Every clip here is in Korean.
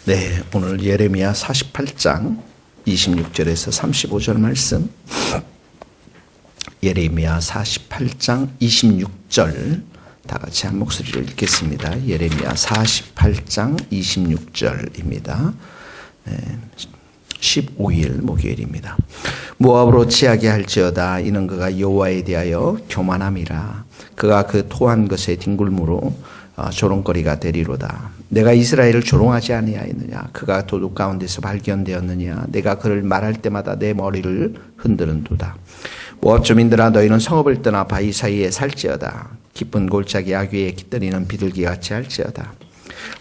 네, 오늘 예레미야 48장 26절에서 35절 말씀. 예레미야 48장 26절 다 같이 한 목소리로 읽겠습니다. 예레미야 48장 26절입니다. 15일 목요일입니다. 모압으로 취하게 할지어다. 이는 그가 여호와에 대하여 교만함이라. 그가 그 토한 것의 뒹굴므로 조롱거리가 되리로다. 내가 이스라엘을 조롱하지 아니하였느냐? 그가 도둑 가운데서 발견되었느냐? 내가 그를 말할 때마다 내 머리를 흔드는도다. 모압 주민들아, 너희는 성읍을 떠나 바위 사이에 살지어다. 깊은 골짜기 아귀에 깃들이는 비둘기같이 할지어다.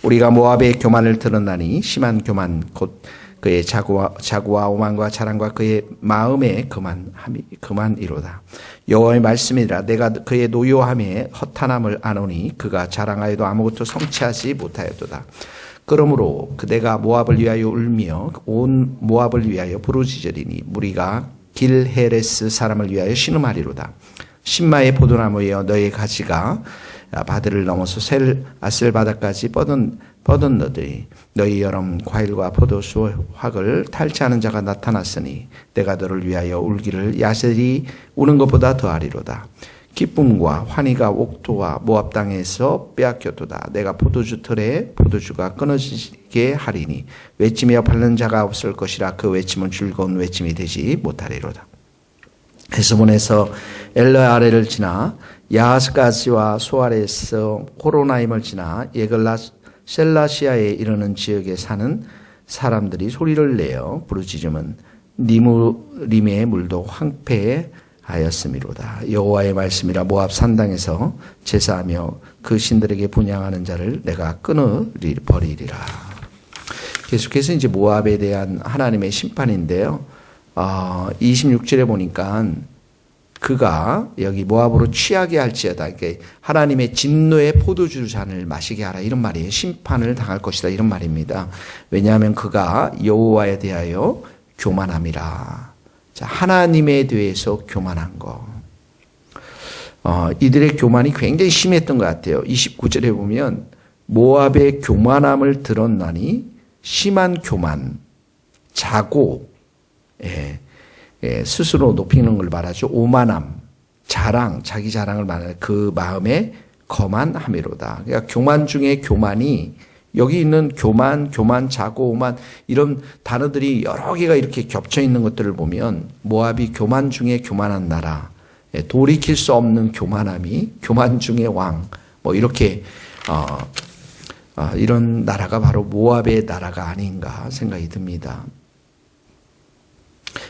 우리가 모압의 교만을 들었나니 심한 교만 곧 그의 자고와 오만과 자랑과 그의 마음의 그만이로다. 여호와의 말씀이라. 내가 그의 노요함에 허탄함을 아노니 그가 자랑하여도 아무것도 성취하지 못하였도다. 그러므로 그대가 모압을 위하여 울며 온 모압을 위하여 부르짖으리니 무리가 길헤레스 사람을 위하여 신음하리로다. 신마의 포도나무여, 너의 가지가 바다를 넘어서 아셀 바다까지 뻗었느니 너희 여름 과일과 포도수 확을 탈취하는 자가 나타났으니 내가 너를 위하여 울기를 야셀이 우는 것보다 더하리로다. 기쁨과 환희가 옥토와 모압 땅에서 빼앗겼도다. 내가 포도주 틀에 포도주가 끊어지게 하리니 외치며 밟는 자가 없을 것이라. 그 외침은 즐거운 외침이 되지 못하리로다. 헤스본에서 엘러 아래를 지나 야하스가스와 소아레에서 호로나임을 지나 예글라 셀라시아에 이르는 지역에 사는 사람들이 소리를 내어 부르짖음은 니무림의 물도 황폐하였음이로다. 여호와의 말씀이라. 모압 산당에서 제사하며 그 신들에게 분향하는 자를 내가 끊어버리리라. 계속해서 이제 모압에 대한 하나님의 심판인데요. 26절에 보니까 그가 여기 모압으로 취하게 할지어다. 그러니까 하나님의 진노의 포도주 잔을 마시게 하라, 이런 말이에요. 심판을 당할 것이다, 이런 말입니다. 왜냐하면 그가 여호와에 대하여 교만함이라. 자, 하나님에 대해서 교만한 거. 이들의 교만이 굉장히 심했던 것 같아요. 29절에 보면 모압의 교만함을 들었나니 심한 교만, 자고, 스스로 높이는 걸 말하죠. 오만함, 자랑, 자기 자랑을 말하는 그 마음에 거만함이로다. 그러니까 교만 중에 교만이, 여기 있는 교만, 자고, 오만, 이런 단어들이 여러 개가 이렇게 겹쳐 있는 것들을 보면 모압이 교만 중에 교만한 나라, 돌이킬 수 없는 교만함이 교만 중에 왕, 뭐 이렇게 이런 나라가 바로 모압의 나라가 아닌가 생각이 듭니다.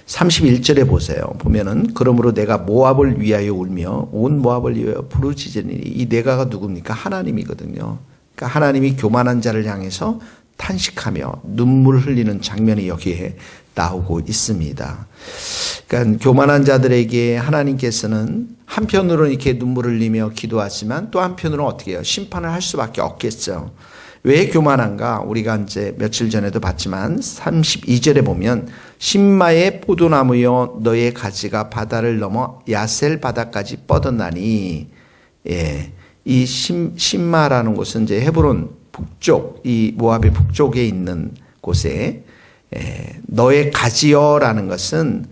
31절에 보세요. 보면은 그러므로 내가 모압을 위하여 울며 온 모압을 위하여 부르짖으니, 이 내가가 누굽니까? 하나님이거든요. 그러니까 하나님이 교만한 자를 향해서 탄식하며 눈물 흘리는 장면이 여기에 나오고 있습니다. 그러니까 교만한 자들에게 하나님께서는 한편으로는 이렇게 눈물을 흘리며 기도하지만 또 한편으로는 어떻게 해요? 심판을 할 수밖에 없겠죠. 왜 교만한가? 우리가 이제 며칠 전에도 봤지만 32절에 보면 신마의 포도나무여, 너의 가지가 바다를 넘어 야셀 바다까지 뻗었나니, 이 신마라는 곳은 이제 헤브론 북쪽, 이 모압의 북쪽에 있는 곳에 너의 가지여라는 것은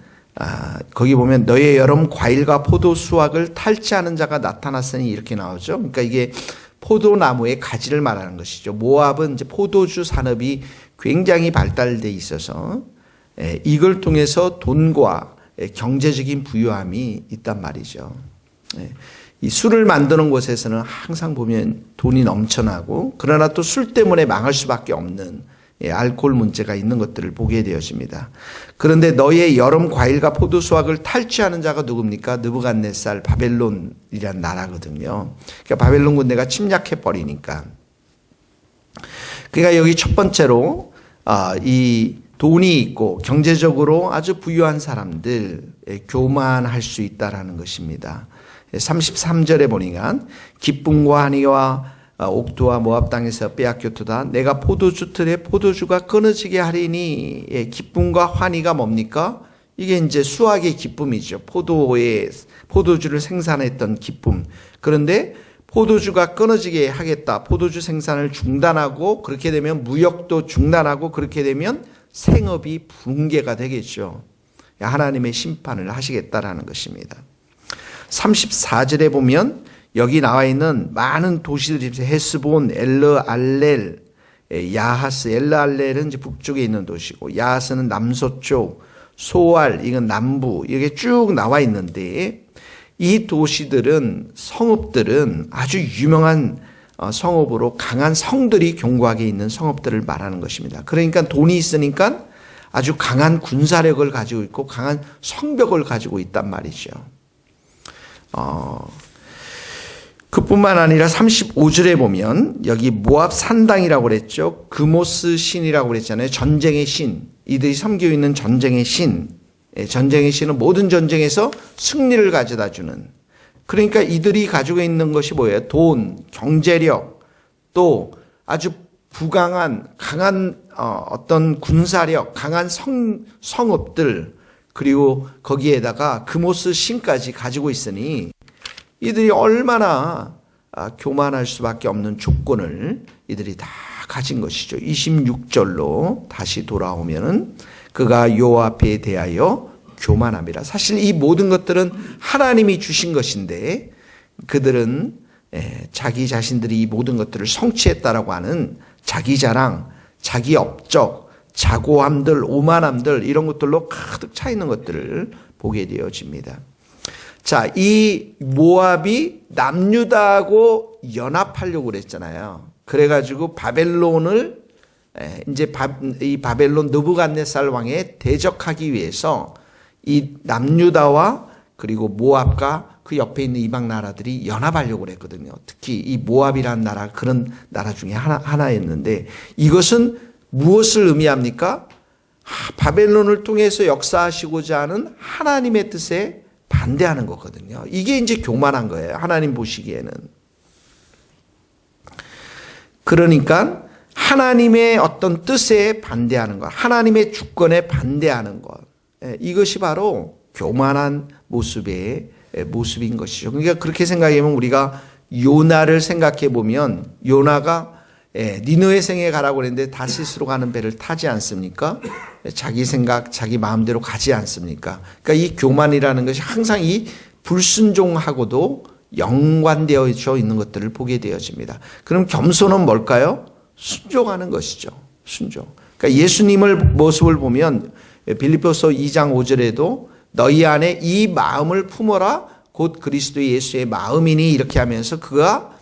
거기 보면 너의 여름 과일과 포도 수확을 탈취하는 자가 나타났으니 이렇게 나오죠. 그러니까 이게 포도나무의 가지를 말하는 것이죠. 모압은 이제 포도주 산업이 굉장히 발달돼 있어서 이걸 통해서 돈과 경제적인 부유함이 있단 말이죠. 이 술을 만드는 곳에서는 항상 보면 돈이 넘쳐나고, 그러나 또 술 때문에 망할 수밖에 없는 알코올 문제가 있는 것들을 보게 되어집니다. 그런데 너의 여름 과일과 포도 수확을 탈취하는 자가 누굽니까? 느부갓네살, 바벨론이란 나라거든요. 그러니까 바벨론 군대가 침략해 버리니까. 그러니까 여기 첫 번째로 이 돈이 있고 경제적으로 아주 부유한 사람들 교만할 수 있다라는 것입니다. 33절에 보니까 기쁨과 환희와 옥토와 모압 땅에서 빼앗겼도다. 내가 포도주 틀에 포도주가 끊어지게 하리니. 기쁨과 환희가 뭡니까? 이게 이제 수확의 기쁨이죠. 포도주를 생산했던 기쁨. 그런데 포도주가 끊어지게 하겠다. 포도주 생산을 중단하고 그렇게 되면 무역도 중단하고 그렇게 되면 생업이 붕괴가 되겠죠. 하나님의 심판을 하시겠다라는 것입니다. 34절에 보면 여기 나와 있는 많은 도시들이 있어요. 헤스본, 엘르알렐, 야하스. 엘르알렐은 이제 북쪽에 있는 도시고 야하스는 남서쪽, 소알 이건 남부. 이게 쭉 나와 있는데 이 도시들은 성읍들은 아주 유명한 성읍으로 강한 성들이 견고하게 있는 성읍들을 말하는 것입니다. 그러니까 돈이 있으니까 아주 강한 군사력을 가지고 있고 강한 성벽을 가지고 있단 말이죠. 그뿐만 아니라 35절에 보면 여기 모압 산당이라고 그랬죠. 그모스 신이라고 그랬잖아요. 전쟁의 신. 이들이 섬기고 있는 전쟁의 신. 전쟁의 신은 모든 전쟁에서 승리를 가져다 주는. 그러니까 이들이 가지고 있는 것이 뭐예요? 돈, 경제력, 또 아주 부강한 강한 어떤 군사력, 강한 성읍들, 그리고 거기에다가 그모스 신까지 가지고 있으니 이들이 얼마나 교만할 수밖에 없는 조건을 이들이 다 가진 것이죠. 26절로 다시 돌아오면은 그가 여호와 앞에 대하여 교만함이라. 사실 이 모든 것들은 하나님이 주신 것인데 그들은 자기 자신들이 이 모든 것들을 성취했다라고 하는 자기 자랑, 자기 업적, 자고함들, 오만함들 이런 것들로 가득 차 있는 것들을 보게 되어집니다. 자, 이 모압이 남유다하고 연합하려고 그랬잖아요. 그래가지고 바벨론을 이제 이 바벨론 느부갓네살 왕에 대적하기 위해서 이 남유다와 그리고 모압과 그 옆에 있는 이방 나라들이 연합하려고 그랬거든요. 특히 이 모압이라는 나라 그런 나라 중에 하나였는데 이것은 무엇을 의미합니까? 바벨론을 통해서 역사하시고자 하는 하나님의 뜻에 반대하는 거거든요. 이게 이제 교만한 거예요. 하나님 보시기에는. 그러니까 하나님의 어떤 뜻에 반대하는 것, 하나님의 주권에 반대하는 것. 이것이 바로 교만한 모습인 것이죠. 그러니까 그렇게 생각하면 우리가 요나를 생각해 보면 요나가 니느웨 성에 가라고 그랬는데 다시스로 가는 배를 타지 않습니까? 자기 생각, 자기 마음대로 가지 않습니까? 그러니까 이 교만이라는 것이 항상 이 불순종하고도 연관되어 있는 것들을 보게 되어집니다. 그럼 겸손은 뭘까요? 순종하는 것이죠. 순종. 그러니까 예수님을 모습을 보면 빌립보서 2장 5절에도 너희 안에 이 마음을 품어라 곧 그리스도 예수의 마음이니 이렇게 하면서 그가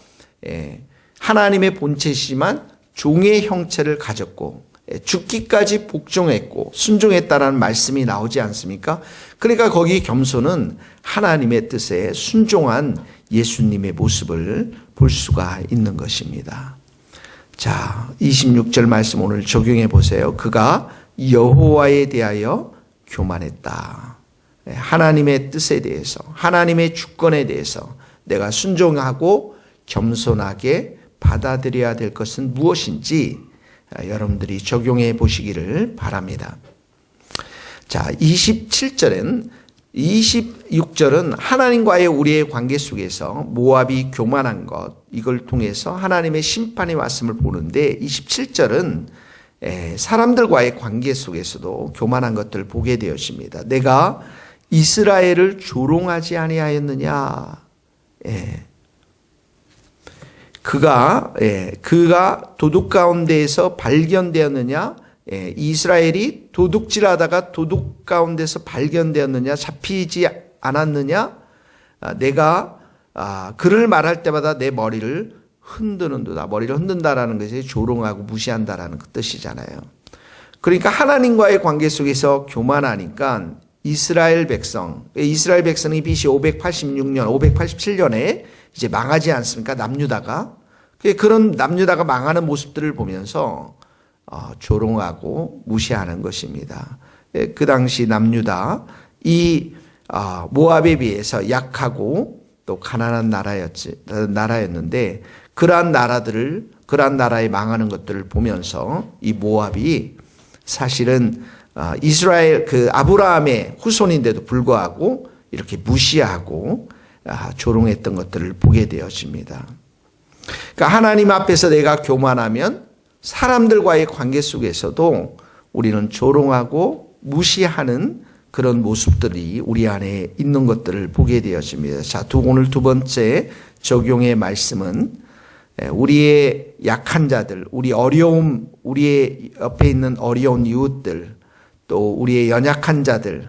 하나님의 본체시지만 종의 형체를 가졌고 죽기까지 복종했고 순종했다라는 말씀이 나오지 않습니까? 그러니까 거기 겸손은 하나님의 뜻에 순종한 예수님의 모습을 볼 수가 있는 것입니다. 자, 26절 말씀 오늘 적용해 보세요. 그가 여호와에 대하여 교만했다. 하나님의 뜻에 대해서, 하나님의 주권에 대해서 내가 순종하고 겸손하게 받아들여야 될 것은 무엇인지 여러분들이 적용해 보시기를 바랍니다. 자, 27절은 26절은 하나님과의 우리의 관계 속에서 모압이 교만한 것, 이걸 통해서 하나님의 심판이 왔음을 보는데 27절은 사람들과의 관계 속에서도 교만한 것들을 보게 되었습니다. 내가 이스라엘을 조롱하지 아니하였느냐. 그가 도둑 가운데에서 발견되었느냐. 이스라엘이 도둑질하다가 도둑 가운데서 발견되었느냐, 잡히지 않았느냐. 내가 그를 말할 때마다 내 머리를 흔드는도다. 머리를 흔든다라는 것이 조롱하고 무시한다라는 그 뜻이잖아요. 그러니까 하나님과의 관계 속에서 교만하니까 이스라엘 백성이 BC 586년, 587년에 이제 망하지 않습니까? 남유다가. 그런 남유다가 망하는 모습들을 보면서 조롱하고 무시하는 것입니다. 그 당시 남유다, 이 모압에 비해서 약하고 또 가난한 나라였는데 그러한 나라의 망하는 것들을 보면서 이 모압이 사실은 이스라엘 아브라함의 후손인데도 불구하고 이렇게 무시하고 조롱했던 것들을 보게 되어집니다. 그러니까 하나님 앞에서 내가 교만하면 사람들과의 관계 속에서도 우리는 조롱하고 무시하는 그런 모습들이 우리 안에 있는 것들을 보게 되어집니다. 자, 오늘 두 번째 적용의 말씀은 우리의 약한 자들, 우리 어려움, 우리의 옆에 있는 어려운 이웃들, 또 우리의 연약한 자들,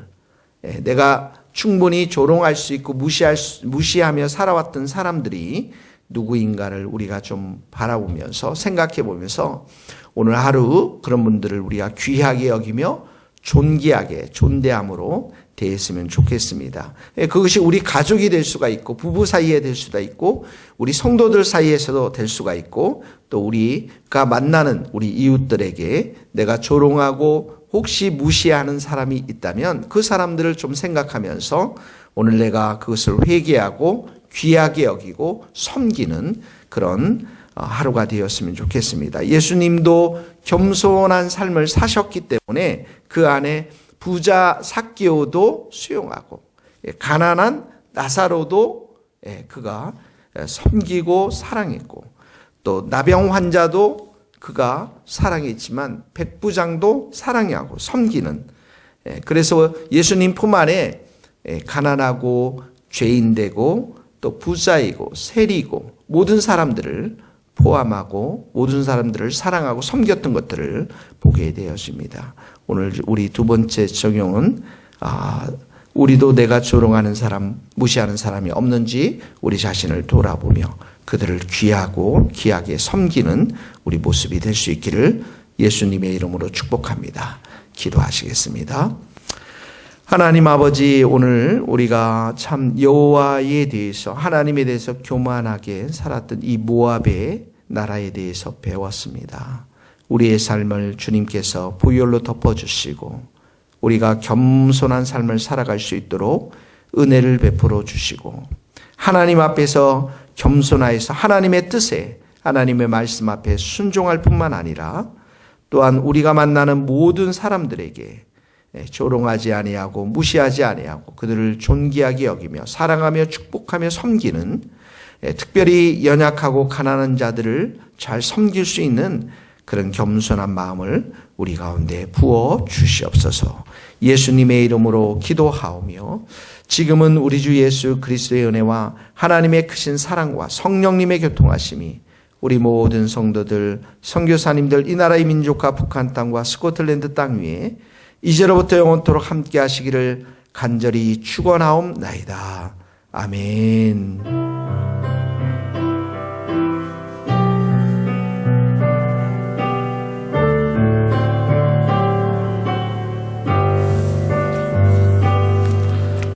내가 충분히 조롱할 수 있고 무시하며 살아왔던 사람들이 누구인가를 우리가 좀 바라보면서 생각해 보면서 오늘 하루 그런 분들을 우리가 귀하게 여기며 존귀하게 존대함으로 대했으면 좋겠습니다. 그것이 우리 가족이 될 수가 있고 부부 사이에 될 수도 있고 우리 성도들 사이에서도 될 수가 있고 또 우리가 만나는 우리 이웃들에게 내가 조롱하고 혹시 무시하는 사람이 있다면 그 사람들을 좀 생각하면서 오늘 내가 그것을 회개하고 귀하게 여기고 섬기는 그런 하루가 되었으면 좋겠습니다. 예수님도 겸손한 삶을 사셨기 때문에 그 안에 부자 삭개오도 수용하고 가난한 나사로도 그가 섬기고 사랑했고 또 나병 환자도 그가 사랑했지만 백부장도 사랑하고 섬기는 그래서 예수님 품 안에 가난하고 죄인되고 또 부자이고 세리고 모든 사람들을 포함하고 모든 사람들을 사랑하고 섬겼던 것들을 보게 되었습니다. 오늘 우리 두 번째 적용은 우리도 내가 조롱하는 사람, 무시하는 사람이 없는지 우리 자신을 돌아보며 그들을 귀하게 섬기는 우리 모습이 될 수 있기를 예수님의 이름으로 축복합니다. 기도하시겠습니다. 하나님 아버지, 오늘 우리가 참 여호와에 대해서 하나님에 대해서 교만하게 살았던 이 모압의 나라에 대해서 배웠습니다. 우리의 삶을 주님께서 보혈로 덮어주시고 우리가 겸손한 삶을 살아갈 수 있도록 은혜를 베풀어 주시고 하나님 앞에서 겸손하여서 하나님의 뜻에 하나님의 말씀 앞에 순종할 뿐만 아니라 또한 우리가 만나는 모든 사람들에게 조롱하지 아니하고 무시하지 아니하고 그들을 존귀하게 여기며 사랑하며 축복하며 섬기는 특별히 연약하고 가난한 자들을 잘 섬길 수 있는 그런 겸손한 마음을 우리 가운데 부어 주시옵소서. 예수님의 이름으로 기도하오며 지금은 우리 주 예수 그리스도의 은혜와 하나님의 크신 사랑과 성령님의 교통하심이 우리 모든 성도들, 선교사님들, 이 나라의 민족과 북한 땅과 스코틀랜드 땅 위에 이제로부터 영원토록 함께 하시기를 간절히 축원하옵나이다. 아멘.